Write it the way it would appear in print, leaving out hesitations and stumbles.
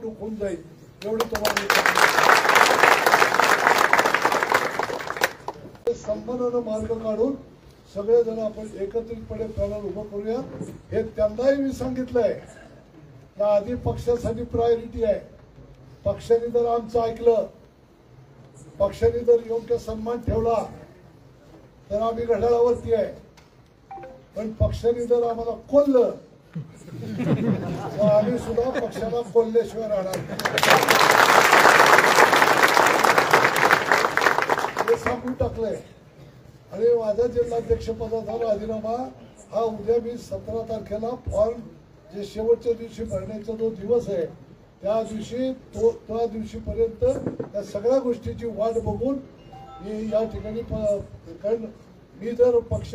निवडणूक होऊन जाईल एवढी तुम्हाला सन्मानानं मार्ग काढून सगळेजण आपण एकत्रितपणे पॅनल उभं करूया। हे त्यांनाही मी सांगितलंय की आधी पक्षासाठी प्रायोरिटी आहे। पक्षाने जर आमचं ऐकलं, पक्षाने जर योग्य सन्मान ठेवला तर आम्ही घड्याळावरती आहे, पण पक्षाने जर आम्हाला कोल्लं तर आम्ही सुद्धा पक्षाला कोल्ल्याशिवाय राहणार हे सांगून टाकलंय। आणि माझा जिल्हाध्यक्षपदाचा राजीनामा हा उद्या मी 17 तारखेला फॉर्म जे शेवटच्या दिवशी भरण्याचा जो दिवस आहे त्या दिवशी त्या दिवशीपर्यंत त्या सगळ्या गोष्टीची वाट बघून मी या ठिकाणी कारण मी जर पक्ष